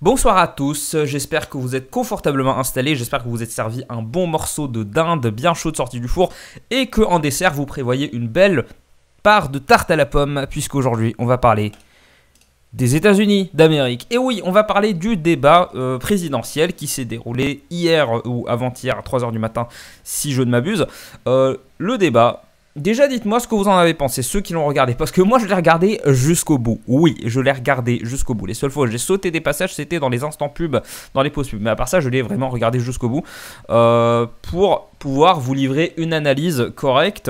Bonsoir à tous, j'espère que vous êtes confortablement installés, j'espère que vous êtes servi un bon morceau de dinde bien chaude sortie du four et que en dessert vous prévoyez une belle part de tarte à la pomme puisqu'aujourd'hui on va parler des États-Unis d'Amérique. Et oui, on va parler du débat présidentiel qui s'est déroulé hier ou avant-hier à 3h du matin si je ne m'abuse. Le débat... Déjà, dites-moi ce que vous en avez pensé, ceux qui l'ont regardé, parce que moi je l'ai regardé jusqu'au bout. Oui, je l'ai regardé jusqu'au bout. Les seules fois où j'ai sauté des passages, c'était dans les instants pub, dans les pauses pub. Mais à part ça, je l'ai vraiment regardé jusqu'au bout pour pouvoir vous livrer une analyse correcte.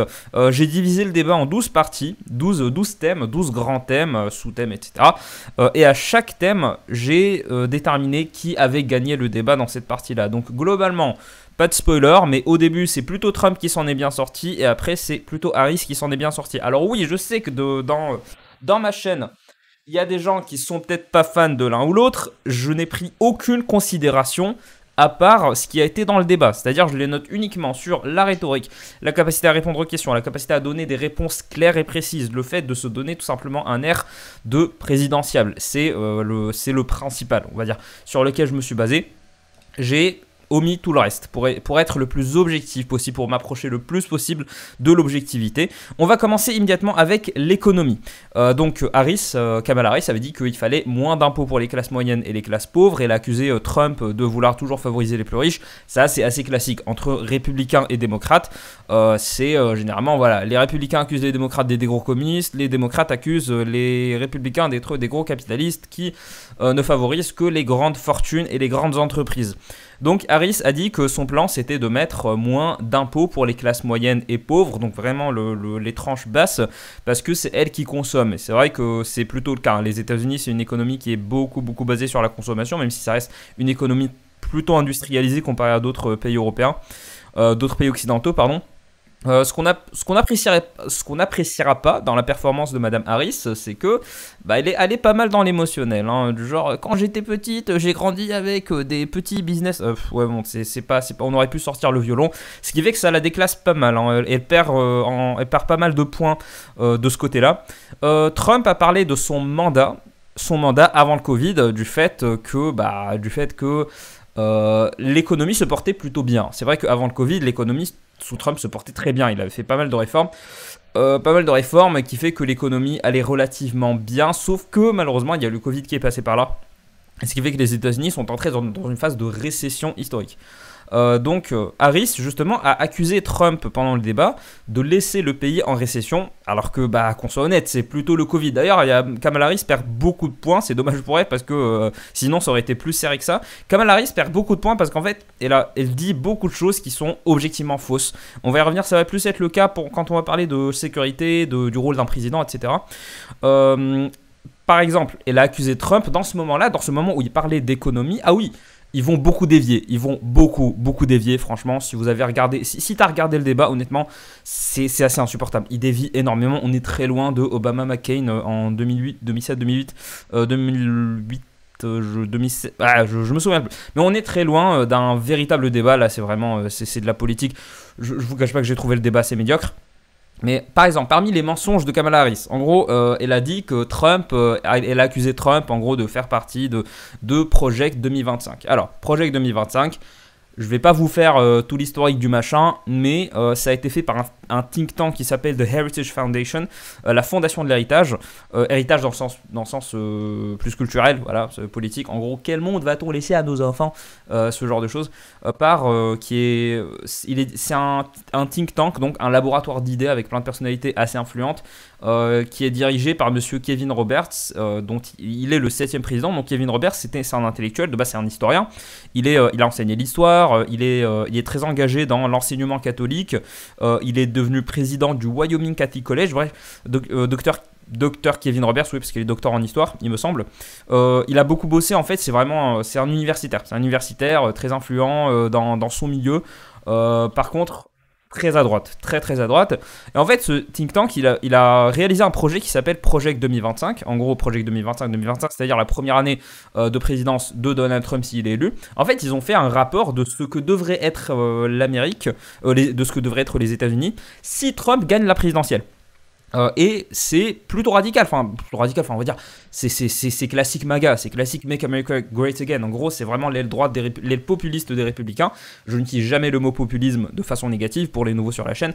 J'ai divisé le débat en 12 parties, 12 thèmes, 12 grands thèmes, sous-thèmes, etc. Et à chaque thème, j'ai déterminé qui avait gagné le débat dans cette partie-là. Donc globalement... Pas de spoiler, mais au début c'est plutôt Trump qui s'en est bien sorti et après c'est plutôt Harris qui s'en est bien sorti. Alors oui, je sais que dans ma chaîne, il y a des gens qui sont peut-être pas fans de l'un ou l'autre. Je n'ai pris aucune considération à part ce qui a été dans le débat. C'est-à-dire je les note uniquement sur la rhétorique, la capacité à répondre aux questions, la capacité à donner des réponses claires et précises, le fait de se donner tout simplement un air de présidentiable. C'est le principal, on va dire, sur lequel je me suis basé. J'ai omis tout le reste pour être le plus objectif possible, pour m'approcher le plus possible de l'objectivité. On va commencer immédiatement avec l'économie. Donc Kamala Harris avait dit qu'il fallait moins d'impôts pour les classes moyennes et les classes pauvres. Elle a accusé Trump de vouloir toujours favoriser les plus riches. Ça, c'est assez classique entre républicains et démocrates. Généralement, voilà, les républicains accusent les démocrates d'être des gros communistes, les démocrates accusent les républicains d'être des gros capitalistes qui ne favorisent que les grandes fortunes et les grandes entreprises. Donc Harris a dit que son plan c'était de mettre moins d'impôts pour les classes moyennes et pauvres, donc vraiment les tranches basses, parce que c'est elles qui consomment. Et c'est vrai que c'est plutôt le cas. Les États-Unis, c'est une économie qui est beaucoup basée sur la consommation, même si ça reste une économie plutôt industrialisée comparée à d'autres pays européens, d'autres pays occidentaux, pardon. Ce qu'on n'appréciera pas dans la performance de Madame Harris, c'est que elle est pas mal dans l'émotionnel, hein, du genre quand j'étais petite, j'ai grandi avec des petits business. Ouais bon, c'est pas, on aurait pu sortir le violon, ce qui fait que ça la déclasse pas mal. Hein, elle perd pas mal de points de ce côté-là. Trump a parlé de son mandat avant le Covid, du fait que l'économie se portait plutôt bien. C'est vrai qu'avant le Covid, l'économie sous Trump se portait très bien. Il avait fait pas mal de réformes qui fait que l'économie allait relativement bien, sauf que malheureusement il y a le Covid qui est passé par là, ce qui fait que les États-Unis sont entrés dans une phase de récession historique. Donc Harris justement a accusé Trump pendant le débat de laisser le pays en récession, alors que qu'on soit honnête, c'est plutôt le Covid. D'ailleurs, Kamala Harris perd beaucoup de points, c'est dommage pour elle parce que sinon ça aurait été plus serré que ça. Kamala Harris perd beaucoup de points parce qu'en fait elle dit beaucoup de choses qui sont objectivement fausses. On va y revenir, ça va plus être le cas quand on va parler de sécurité, du rôle d'un président, etc. Par exemple, elle a accusé Trump dans ce moment où il parlait d'économie. Ah oui, ils vont beaucoup dévier, beaucoup dévier, franchement. Si vous avez regardé, si tu as regardé le débat, honnêtement, c'est assez insupportable. Ils dévient énormément, on est très loin de Obama-McCain en 2008, 2007, 2008, 2008. Je me souviens plus. Mais on est très loin d'un véritable débat. Là, c'est vraiment c'est de la politique. Je vous cache pas que j'ai trouvé le débat assez médiocre. Mais par exemple, parmi les mensonges de Kamala Harris, en gros, elle a dit que elle a accusé Trump en gros de faire partie de Project 2025. Alors, Project 2025, je vais pas vous faire tout l'historique du machin, mais ça a été fait par un think tank qui s'appelle The Heritage Foundation, la fondation de l'héritage, héritage dans le sens plus culturel, voilà, politique. En gros, quel monde va-t-on laisser à nos enfants, ce genre de choses, c'est un think tank, donc un laboratoire d'idées avec plein de personnalités assez influentes, qui est dirigé par monsieur Kevin Roberts, dont il est le 7e président. Donc Kevin Roberts, c'est un intellectuel, de base c'est un historien, il a enseigné l'histoire, il est très engagé dans l'enseignement catholique, il est devenu président du Wyoming Catholic College, bref, docteur Kevin Roberts, oui, parce qu'il est docteur en histoire, il me semble. Il a beaucoup bossé, en fait, c'est un universitaire, très influent dans son milieu. Par contre, très à droite, très à droite. Et en fait, ce think tank, il a réalisé un projet qui s'appelle Project 2025. En gros, Project 2025, c'est-à-dire la première année de présidence de Donald Trump s'il est élu. En fait, ils ont fait un rapport de ce que devrait être l'Amérique, de ce que devraient être les États-Unis si Trump gagne la présidentielle. Et c'est plutôt radical, on va dire, c'est classique MAGA, c'est classique Make America Great Again. En gros, c'est vraiment l'aile droite, l'aile populiste des républicains. Je n'utilise jamais le mot populisme de façon négative pour les nouveaux sur la chaîne.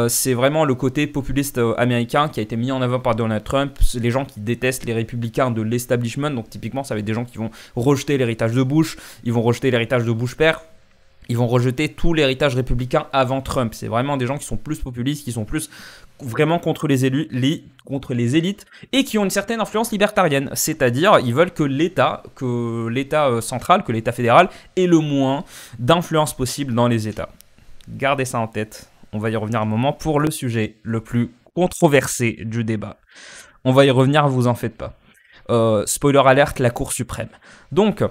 C'est vraiment le côté populiste américain qui a été mis en avant par Donald Trump. C'est les gens qui détestent les républicains de l'establishment. Donc typiquement, ça va être des gens qui vont rejeter l'héritage de Bush, ils vont rejeter l'héritage de Bush père. Ils vont rejeter tout l'héritage républicain avant Trump. C'est vraiment des gens qui sont plus populistes, qui sont plus vraiment contre les élites et qui ont une certaine influence libertarienne. C'est-à-dire, ils veulent que l'État central, que l'État fédéral ait le moins d'influence possible dans les États. Gardez ça en tête. On va y revenir un moment pour le sujet le plus controversé du débat. On va y revenir, vous en faites pas. Spoiler alerte, la Cour suprême. Donc,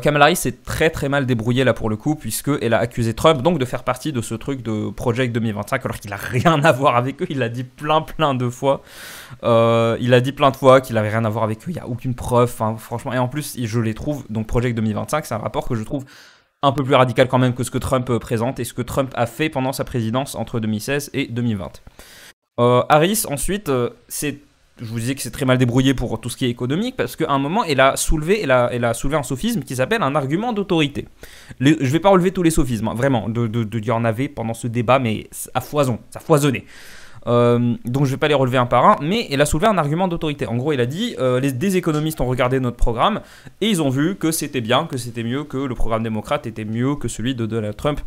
Kamala Harris s'est très très mal débrouillée là pour le coup, puisqu'elle a accusé Trump donc de faire partie de ce truc de Project 2025 alors qu'il n'a rien à voir avec eux. Il l'a dit plein de fois. Il a dit plein de fois qu'il n'avait rien à voir avec eux. Il n'y a aucune preuve, franchement. Et en plus, je les trouve, donc Project 2025, c'est un rapport que je trouve un peu plus radical quand même que ce que Trump présente et ce que Trump a fait pendant sa présidence entre 2016 et 2020. Harris, ensuite, je vous disais que c'est très mal débrouillé pour tout ce qui est économique, parce qu'à un moment, elle a soulevé un sophisme qui s'appelle un argument d'autorité. Je ne vais pas relever tous les sophismes, vraiment, il y en avait pendant ce débat, mais à foison, ça foisonnait. Donc je ne vais pas les relever un par un, mais elle a soulevé un argument d'autorité. En gros, elle a dit, des économistes ont regardé notre programme, et ils ont vu que c'était bien, que c'était mieux, que le programme démocrate était mieux que celui de Donald Trump.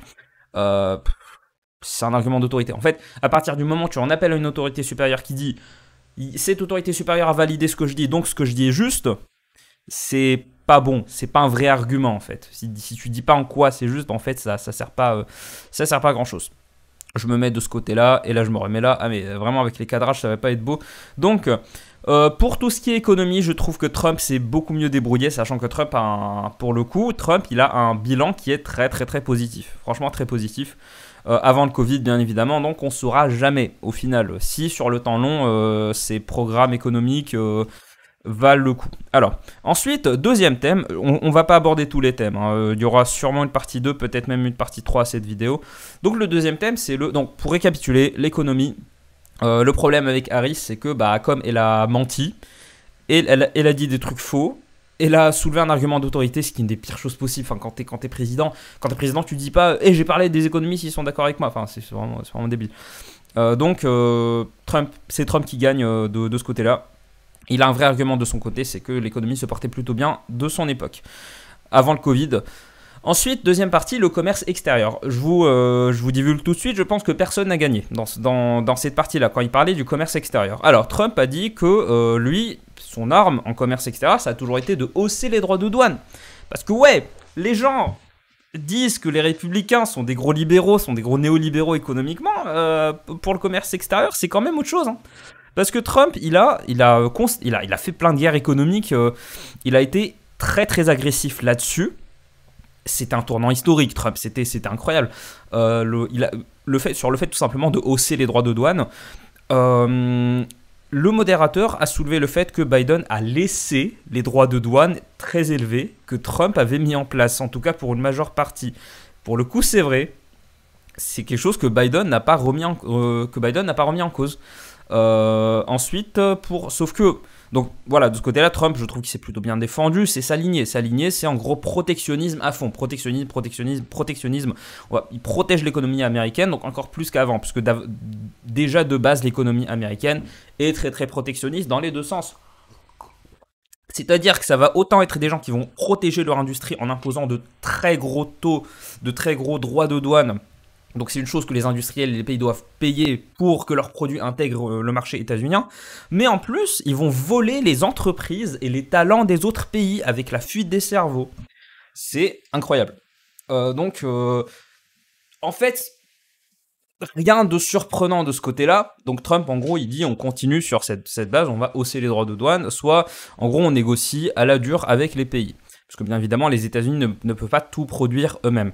C'est un argument d'autorité. En fait, à partir du moment où tu en appelles à une autorité supérieure qui dit cette autorité supérieure a validé ce que je dis, donc ce que je dis est juste, c'est pas bon, c'est pas un vrai argument en fait. Si tu dis pas en quoi c'est juste, en fait ça sert pas à grand chose. Je me mets de ce côté-là, et là je me remets là. Ah mais vraiment avec les cadrages ça va pas être beau. Donc pour tout ce qui est économie, je trouve que Trump s'est beaucoup mieux débrouillé, sachant que Trump pour le coup, il a un bilan qui est très très très positif. Franchement très positif. Avant le Covid, bien évidemment, donc on ne saura jamais, au final, si sur le temps long, ces programmes économiques valent le coup. Alors, ensuite, deuxième thème, on ne va pas aborder tous les thèmes, il y aura sûrement une partie 2, peut-être même une partie 3 à cette vidéo. Donc le deuxième thème, c'est donc pour récapituler, l'économie. Le problème avec Harris, c'est que comme elle a menti, et elle a dit des trucs faux, elle a soulevé un argument d'autorité, ce qui est une des pires choses possibles. Quand t'es président, tu dis pas « j'ai parlé des économistes, ils sont d'accord avec moi ». C'est vraiment débile. Donc, c'est Trump qui gagne de ce côté-là. Il a un vrai argument de son côté, c'est que l'économie se portait plutôt bien de son époque, avant le Covid. Ensuite, deuxième partie, le commerce extérieur. Je vous divulgue tout de suite, je pense que personne n'a gagné dans cette partie-là, quand il parlait du commerce extérieur. Alors, Trump a dit que lui, son arme en commerce extérieur, ça a toujours été de hausser les droits de douane. Parce que les gens disent que les républicains sont des gros libéraux, sont des gros néolibéraux économiquement. Pour le commerce extérieur, c'est quand même autre chose. Parce que Trump, il a fait plein de guerres économiques. Il a été très très agressif là-dessus. C'était un tournant historique, Trump, c'était incroyable. Le fait tout simplement de hausser les droits de douane. Le modérateur a soulevé le fait que Biden a laissé les droits de douane très élevés que Trump avait mis en place, en tout cas pour une majeure partie. Pour le coup, c'est vrai, c'est quelque chose que Biden n'a pas remis en cause. Ensuite, sauf que, donc voilà, de ce côté-là, Trump, je trouve qu'il s'est plutôt bien défendu. C'est sa lignée, c'est en gros protectionnisme à fond. Protectionnisme. Il protège l'économie américaine, donc encore plus qu'avant, puisque déjà de base, l'économie américaine est très très protectionniste dans les deux sens. C'est-à-dire que ça va autant être des gens qui vont protéger leur industrie en imposant de très gros taux, de très gros droits de douane. Donc c'est une chose que les industriels et les pays doivent payer pour que leurs produits intègrent le marché états-unien. Mais en plus, ils vont voler les entreprises et les talents des autres pays avec la fuite des cerveaux. C'est incroyable. En fait, rien de surprenant de ce côté-là. Donc Trump, en gros, il dit on continue sur cette base, on va hausser les droits de douane, soit en gros on négocie à la dure avec les pays. Parce que bien évidemment, les États-Unis ne peuvent pas tout produire eux-mêmes.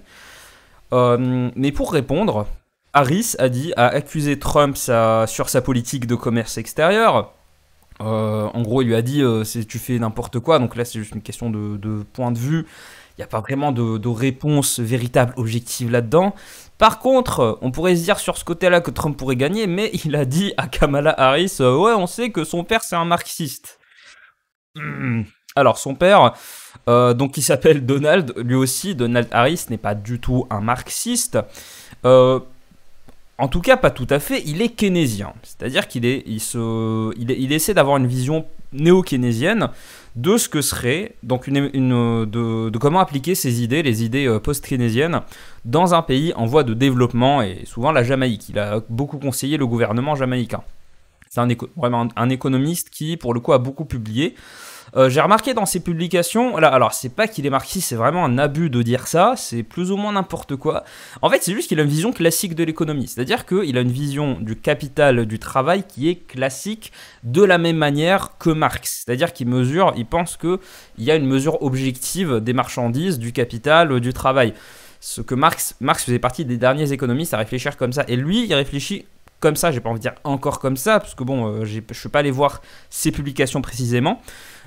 Mais pour répondre, Harris a accusé Trump sur sa politique de commerce extérieur. En gros, il lui a dit tu fais n'importe quoi. Donc là, c'est juste une question de point de vue. Il n'y a pas vraiment de réponse véritable, objective là-dedans. Par contre, on pourrait se dire sur ce côté-là que Trump pourrait gagner, mais il a dit à Kamala Harris, ouais, on sait que son père c'est un marxiste. Alors son père, donc il s'appelle Donald, lui aussi, Donald Harris n'est pas du tout un marxiste. En tout cas, pas tout à fait, il est keynésien. C'est-à-dire qu'il il essaie d'avoir une vision néo-keynésienne de ce que serait, donc de comment appliquer ces idées, les idées post-keynésiennes, dans un pays en voie de développement, et souvent la Jamaïque. Il a beaucoup conseillé le gouvernement jamaïcain. C'est vraiment un économiste qui, pour le coup, a beaucoup publié. J'ai remarqué dans ses publications, là, alors c'est pas qu'il est marxiste, c'est vraiment un abus de dire ça, c'est plus ou moins n'importe quoi. En fait, c'est juste qu'il a une vision classique de l'économie, c'est-à-dire qu'il a une vision du capital, du travail qui est classique de la même manière que Marx. C'est-à-dire il pense qu'il y a une mesure objective des marchandises, du capital, du travail. Ce que Marx faisait partie des derniers économistes à réfléchir comme ça, et lui, il réfléchit comme ça, j'ai pas envie de dire encore comme ça, parce que bon, je suis pas allé voir ses publications précisément,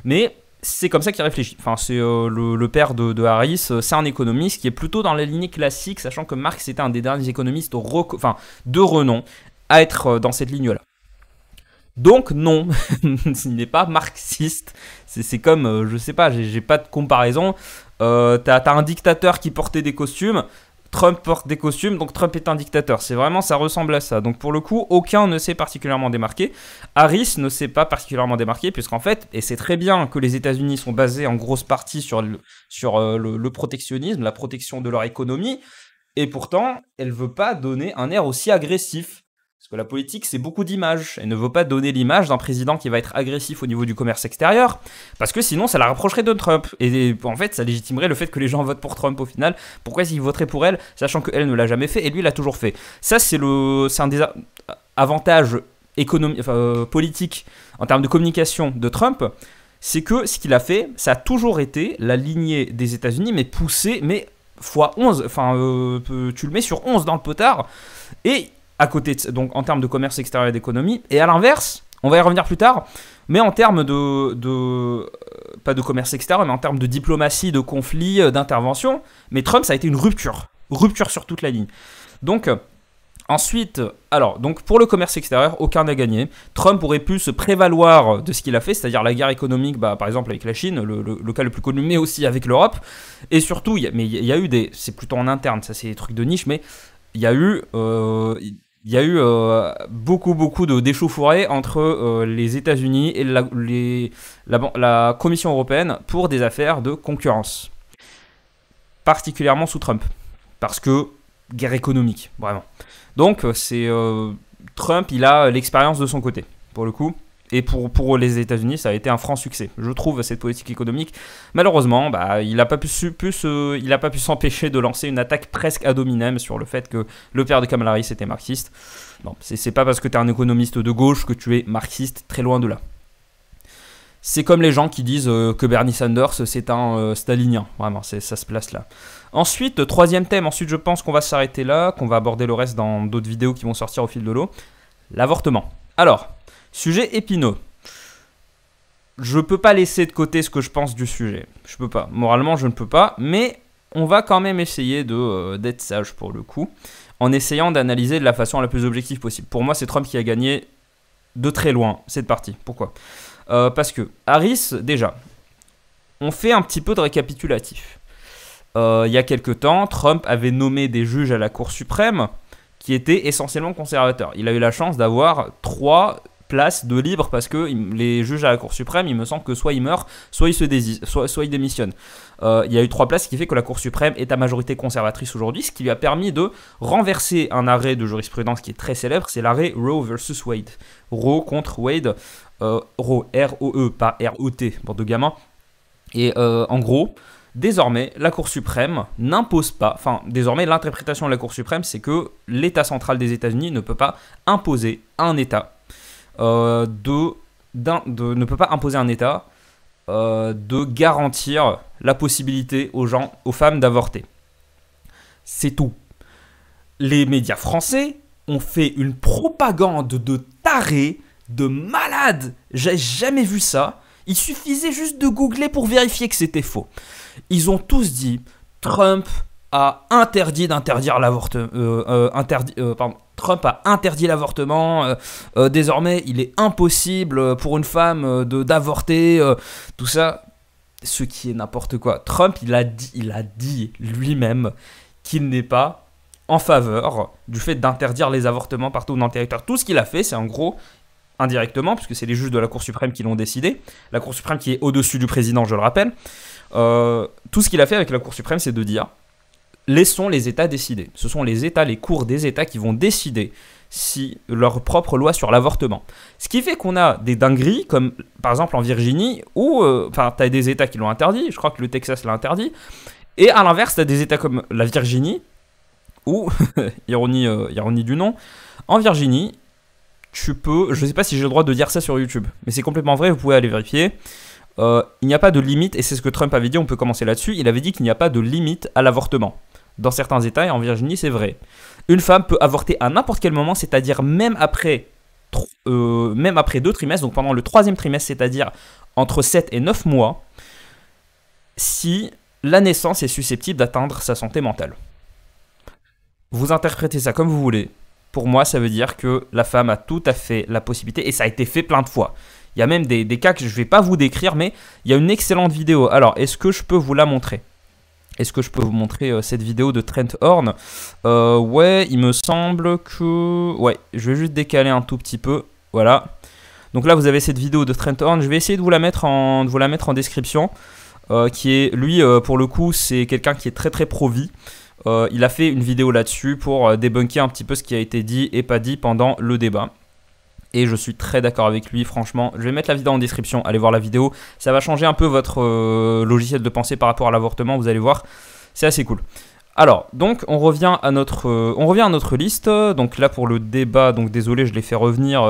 mais c'est comme ça qu'il réfléchit. Enfin, c'est le père de Harris, c'est un économiste qui est plutôt dans la lignée classique, sachant que Marx était un des derniers économistes de renom à être dans cette ligne-là. Donc non, il n'est pas marxiste. C'est comme, je sais pas, j'ai pas de comparaison. T'as un dictateur qui portait des costumes. Trump porte des costumes, donc Trump est un dictateur. C'est vraiment, ça ressemble à ça. Donc pour le coup, aucun ne s'est particulièrement démarqué. Harris ne s'est pas particulièrement démarqué, puisqu'en fait, et c'est très bien que les États-Unis sont basés en grosse partie sur le protectionnisme, la protection de leur économie, et pourtant, elle ne veut pas donner un air aussi agressif. Parce que la politique, c'est beaucoup d'images. Elle ne veut pas donner l'image d'un président qui va être agressif au niveau du commerce extérieur, parce que sinon, ça la rapprocherait de Trump. Et en fait, ça légitimerait le fait que les gens votent pour Trump au final. Pourquoi ils voteraient pour elle, sachant qu'elle ne l'a jamais fait, et lui l'a toujours fait. Ça, c'est un des avantages politiques en termes de communication de Trump, c'est que ce qu'il a fait, ça a toujours été la lignée des États-Unis, mais poussée, mais fois 11. Enfin, tu le mets sur 11 dans le potard, et à côté donc en termes de commerce extérieur et d'économie, et à l'inverse, on va y revenir plus tard, mais en termes pas de commerce extérieur, mais en termes de diplomatie, de conflit, d'intervention, mais Trump, ça a été une rupture sur toute la ligne. Donc, ensuite, alors, donc pour le commerce extérieur, aucun n'a gagné. Trump aurait pu se prévaloir de ce qu'il a fait, c'est-à-dire la guerre économique, par exemple avec la Chine, le cas le plus connu, mais aussi avec l'Europe, et surtout, il y a eu c'est plutôt en interne, ça c'est des trucs de niche, mais il y a eu beaucoup d'échauffourées entre les États-Unis et la Commission européenne pour des affaires de concurrence. Particulièrement sous Trump. Parce que guerre économique, vraiment. Donc, Trump, il a l'expérience de son côté, pour le coup. Et pour les États-Unis, ça a été un franc succès. Je trouve cette politique économique. Malheureusement, il n'a pas pu s'empêcher de lancer une attaque presque ad hominem sur le fait que le père de Kamala Harris était marxiste. Non, c'est pas parce que tu es un économiste de gauche que tu es marxiste, très loin de là. C'est comme les gens qui disent que Bernie Sanders c'est un stalinien. Vraiment, ça se place là. Ensuite, troisième thème. Ensuite, je pense qu'on va s'arrêter là, qu'on va aborder le reste dans d'autres vidéos qui vont sortir au fil de l'eau. L'avortement. Alors. Sujet épineux. Je peux pas laisser de côté ce que je pense du sujet. Je peux pas. Moralement, je ne peux pas. Mais on va quand même essayer d'être sage pour le coup, en essayant d'analyser de la façon la plus objective possible. Pour moi, c'est Trump qui a gagné de très loin cette partie. Pourquoi ? Parce que Harris, déjà, on fait un petit peu de récapitulatif. Il y a quelques temps, Trump avait nommé des juges à la Cour suprême qui étaient essentiellement conservateurs. Il a eu la chance d'avoir 3 place de libre parce que les juges à la Cour suprême, il me semble que soit ils meurent, soit ils démissionnent. Il y a eu 3 places, ce qui fait que la Cour suprême est à majorité conservatrice aujourd'hui, ce qui lui a permis de renverser un arrêt de jurisprudence qui est très célèbre, c'est l'arrêt Roe versus Wade. Roe contre Wade, Roe, R-O-E, pas R-O-T, pour de gamins. Et en gros, désormais, la Cour suprême n'impose pas, enfin, désormais, l'interprétation de la Cour suprême, c'est que l'État central des États-Unis ne peut pas imposer à un État ne peut pas imposer à un État de garantir la possibilité aux femmes d'avorter. C'est tout. Les médias français ont fait une propagande de tarés, de malades. J'ai jamais vu ça. Il suffisait juste de googler pour vérifier que c'était faux. Ils ont tous dit Trump a interdit d'interdire l'avortement. Trump a interdit l'avortement. Désormais, il est impossible pour une femme d'avorter. Tout ça, ce qui est n'importe quoi. Trump, il a dit lui-même qu'il n'est pas en faveur du fait d'interdire les avortements partout dans le territoire. Tout ce qu'il a fait, c'est en gros, indirectement, puisque c'est les juges de la Cour suprême qui l'ont décidé, la Cour suprême qui est au-dessus du président, je le rappelle, tout ce qu'il a fait avec la Cour suprême, c'est de dire laissons les États décider. Ce sont les États, les cours des États qui vont décider si leur propre loi sur l'avortement. Ce qui fait qu'on a des dingueries, comme par exemple en Virginie, où tu as des États qui l'ont interdit, je crois que le Texas l'a interdit, et à l'inverse, tu as des États comme la Virginie, où, ironie du nom, en Virginie, tu peux, je ne sais pas si j'ai le droit de dire ça sur YouTube, mais c'est complètement vrai, vous pouvez aller vérifier. Il n'y a pas de limite, et c'est ce que Trump avait dit, on peut commencer là-dessus, il avait dit qu'il n'y a pas de limite à l'avortement. Dans certains États, et en Virginie, c'est vrai. Une femme peut avorter à n'importe quel moment, c'est-à-dire même après 2 trimestres, donc pendant le 3e trimestre, c'est-à-dire entre 7 et 9 mois, si la naissance est susceptible d'atteindre sa santé mentale. Vous interprétez ça comme vous voulez. Pour moi, ça veut dire que la femme a tout à fait la possibilité, et ça a été fait plein de fois. Il y a même des cas que je ne vais pas vous décrire, mais il y a une excellente vidéo. Alors, est-ce que je peux vous la montrer ? Est-ce que je peux vous montrer cette vidéo de Trent Horn ? Ouais, il me semble que... Ouais, je vais juste décaler un tout petit peu. Voilà. Donc là, vous avez cette vidéo de Trent Horn. Je vais essayer de vous la mettre en description. Qui est, lui, pour le coup, c'est quelqu'un qui est très très pro-vie. Il a fait une vidéo là-dessus pour débunker un petit peu ce qui a été dit et pas dit pendant le débat. Et je suis très d'accord avec lui, franchement. Je vais mettre la vidéo en description, allez voir la vidéo. Ça va changer un peu votre logiciel de pensée par rapport à l'avortement, vous allez voir. C'est assez cool. Alors, donc, on revient à notre liste. Donc là, pour le débat, donc désolé, je l'ai fait revenir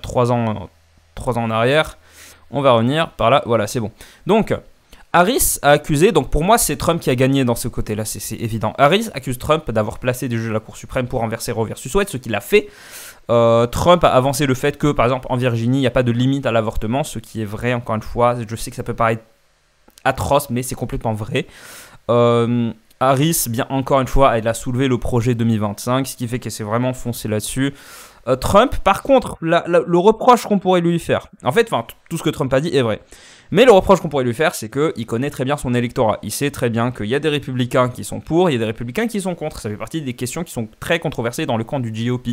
3 ans en arrière. On va revenir par là, voilà, c'est bon. Donc, Harris a accusé, donc pour moi, c'est Trump qui a gagné dans ce côté-là, c'est évident. Harris accuse Trump d'avoir placé des juges de la Cour suprême pour renverser Roe versus Wade, ce qu'il a fait. Trump a avancé le fait que, par exemple, en Virginie, il n'y a pas de limite à l'avortement, ce qui est vrai, encore une fois. Je sais que ça peut paraître atroce, mais c'est complètement vrai. Harris, bien encore une fois, elle a soulevé le projet 2025, ce qui fait qu'elle s'est vraiment foncée là-dessus. Trump, par contre, le reproche qu'on pourrait lui faire, en fait, tout ce que Trump a dit est vrai. Mais le reproche qu'on pourrait lui faire, c'est qu'il connaît très bien son électorat. Il sait très bien qu'il y a des républicains qui sont pour, il y a des républicains qui sont contre. Ça fait partie des questions qui sont très controversées dans le camp du GOP.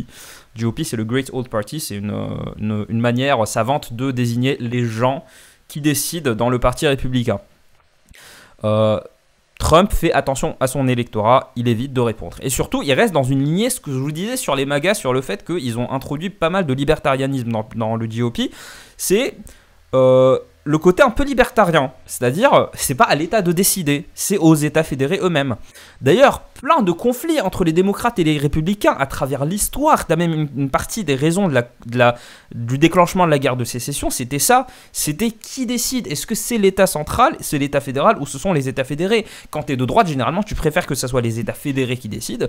GOP, c'est le Great Old Party, c'est une manière savante de désigner les gens qui décident dans le parti républicain. Trump fait attention à son électorat, il évite de répondre. Et surtout, il reste dans une lignée, ce que je vous disais sur les MAGA, sur le fait qu'ils ont introduit pas mal de libertarianisme dans le GOP. C'est... le côté un peu libertarien, c'est-à-dire c'est pas à l'État de décider, c'est aux États fédérés eux-mêmes. D'ailleurs, plein de conflits entre les démocrates et les républicains à travers l'histoire. T'as même une partie des raisons du déclenchement de la guerre de sécession, c'était ça. C'était qui décide. Est-ce que c'est l'État central, c'est l'État fédéral ou ce sont les États fédérés? Quand t'es de droite, généralement, tu préfères que ce soit les États fédérés qui décident.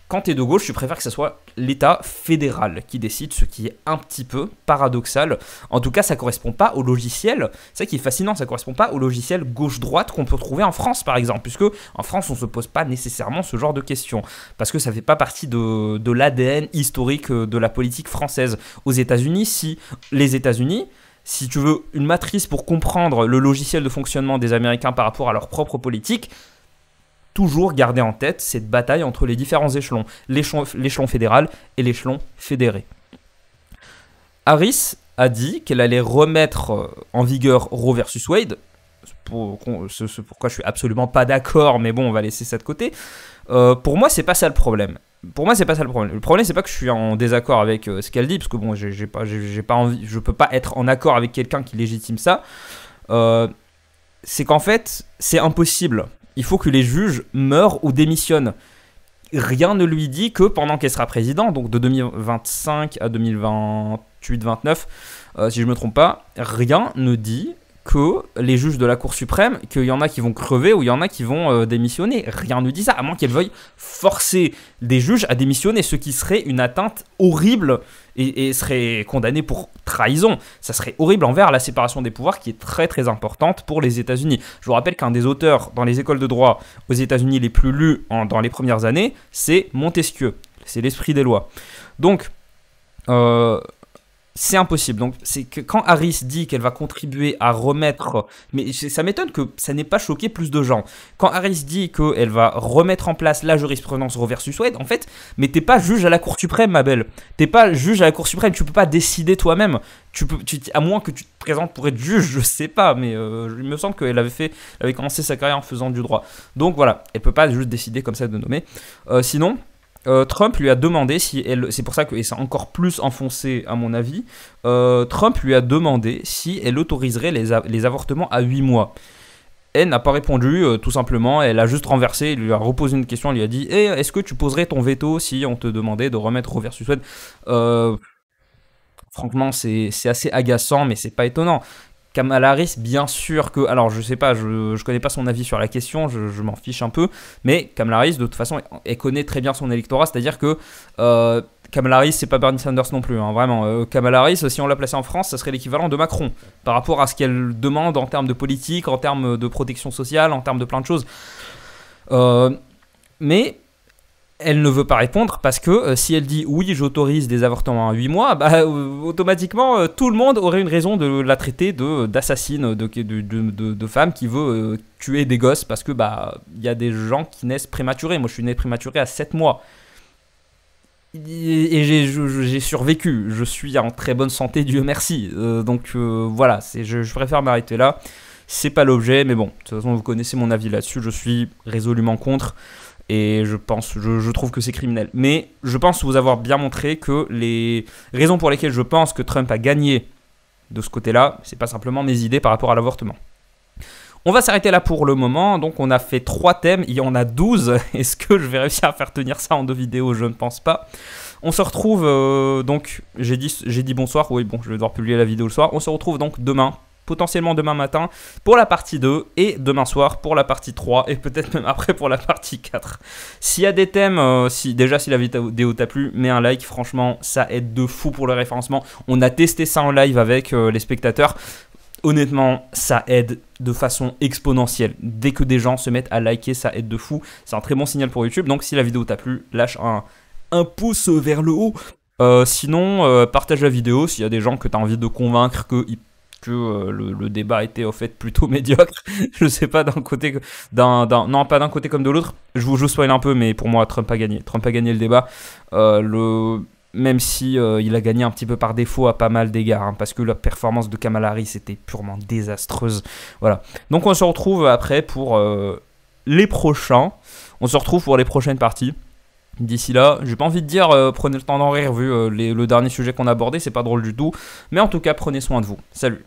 Quand t'es de gauche, tu préfères que ce soit l'État fédéral qui décide, ce qui est un petit peu paradoxal. En tout cas, ça correspond pas au logiciel. C'est ça qui est fascinant, ça correspond pas au logiciel gauche-droite qu'on peut trouver en France, par exemple, puisque en France, on se pose pas nécessairement ce genre de questions, parce que ça fait pas partie de l'ADN historique de la politique française. Aux États-Unis, si tu veux une matrice pour comprendre le logiciel de fonctionnement des Américains par rapport à leur propre politique, toujours garder en tête cette bataille entre les différents échelons, l'échelon fédéral et l'échelon fédéré. Harris a dit qu'elle allait remettre en vigueur Roe versus Wade, ce pourquoi je suis absolument pas d'accord, mais bon, on va laisser ça de côté. Pour moi, c'est pas ça le problème. Le problème, c'est pas que je suis en désaccord avec ce qu'elle dit, parce que bon, j'ai pas envie, je peux pas être en accord avec quelqu'un qui légitime ça. C'est qu'en fait, c'est impossible. Il faut que les juges meurent ou démissionnent. Rien ne lui dit que pendant qu'elle sera présidente, donc de 2025 à 2028-29, si je ne me trompe pas, rien ne dit que les juges de la Cour suprême, qu'il y en a qui vont crever ou il y en a qui vont démissionner. Rien ne dit ça, à moins qu'elle veuille forcer des juges à démissionner, ce qui serait une atteinte horrible et serait condamné pour trahison. Ça serait horrible envers la séparation des pouvoirs qui est très très importante pour les États-Unis. Je vous rappelle qu'un des auteurs dans les écoles de droit aux États-Unis les plus lus dans les premières années, c'est Montesquieu. C'est l'esprit des lois. Donc, c'est impossible. Donc, c'est que quand Harris dit qu'elle va contribuer à remettre... Mais ça m'étonne que ça n'ait pas choqué plus de gens. Quand Harris dit qu'elle va remettre en place la jurisprudence Roe versus Wade, en fait, mais t'es pas juge à la Cour suprême, ma belle. T'es pas juge à la Cour suprême, tu peux pas décider toi-même. À moins que tu te présentes pour être juge, je sais pas, mais il me semble qu'elle avait commencé sa carrière en faisant du droit. Donc voilà, elle peut pas juste décider comme ça de nommer. Sinon... Trump lui a demandé si elle, c'est pour ça que c'est encore plus enfoncé à mon avis, Trump lui a demandé si elle autoriserait les avortements à 8 mois. Elle n'a pas répondu, tout simplement, elle a juste renversé, il lui a reposé une question, elle lui a dit est-ce que tu poserais ton veto si on te demandait de remettre Roe versus Wade Franchement, c'est assez agaçant, mais c'est pas étonnant. Kamala Harris, bien sûr que... Alors, je sais pas, je connais pas son avis sur la question, je m'en fiche un peu, mais Kamala Harris, de toute façon, elle connaît très bien son électorat, c'est-à-dire que Kamala Harris, c'est pas Bernie Sanders non plus, hein, vraiment. Kamala Harris, si on l'a placée en France, ça serait l'équivalent de Macron, par rapport à ce qu'elle demande en termes de politique, en termes de protection sociale, en termes de plein de choses. Mais... elle ne veut pas répondre parce que si elle dit oui, j'autorise des avortements à 8 mois, bah, automatiquement, tout le monde aurait une raison de la traiter d'assassine, de femme qui veut tuer des gosses parce que bah il y a des gens qui naissent prématurés. Moi, je suis né prématuré à 7 mois. Et j'ai survécu. Je suis en très bonne santé, Dieu merci. Donc voilà, je préfère m'arrêter là. C'est pas l'objet, mais bon, de toute façon, vous connaissez mon avis là-dessus. Je suis résolument contre. Et je trouve que c'est criminel. Mais je pense vous avoir bien montré que les raisons pour lesquelles je pense que Trump a gagné de ce côté-là, c'est pas simplement mes idées par rapport à l'avortement. On va s'arrêter là pour le moment. Donc on a fait 3 thèmes, il y en a 12. Est-ce que je vais réussir à faire tenir ça en 2 vidéos? Je ne pense pas. On se retrouve donc, j'ai dit bonsoir, oui bon, je vais devoir publier la vidéo le soir. On se retrouve donc demain, potentiellement demain matin pour la partie 2 et demain soir pour la partie 3 et peut-être même après pour la partie 4. S'il y a des thèmes, si la vidéo t'a plu, mets un like, franchement ça aide de fou pour le référencement. On a testé ça en live avec les spectateurs. Honnêtement, ça aide de façon exponentielle. Dès que des gens se mettent à liker, ça aide de fou. C'est un très bon signal pour YouTube. Donc si la vidéo t'a plu, lâche un pouce vers le haut. Sinon, partage la vidéo s'il y a des gens que tu as envie de convaincre que le débat était au fait plutôt médiocre. Je sais pas d'un côté, non pas d'un côté comme de l'autre. Je spoil un peu, mais pour moi Trump a gagné. Trump a gagné le débat. Même si il a gagné un petit peu par défaut à pas mal d'égards, hein, parce que la performance de Kamala Harris était purement désastreuse. Voilà. Donc on se retrouve après pour les prochains. On se retrouve pour les prochaines parties. D'ici là, j'ai pas envie de dire prenez le temps d'en rire vu le dernier sujet qu'on a abordé, c'est pas drôle du tout. Mais en tout cas, prenez soin de vous. Salut.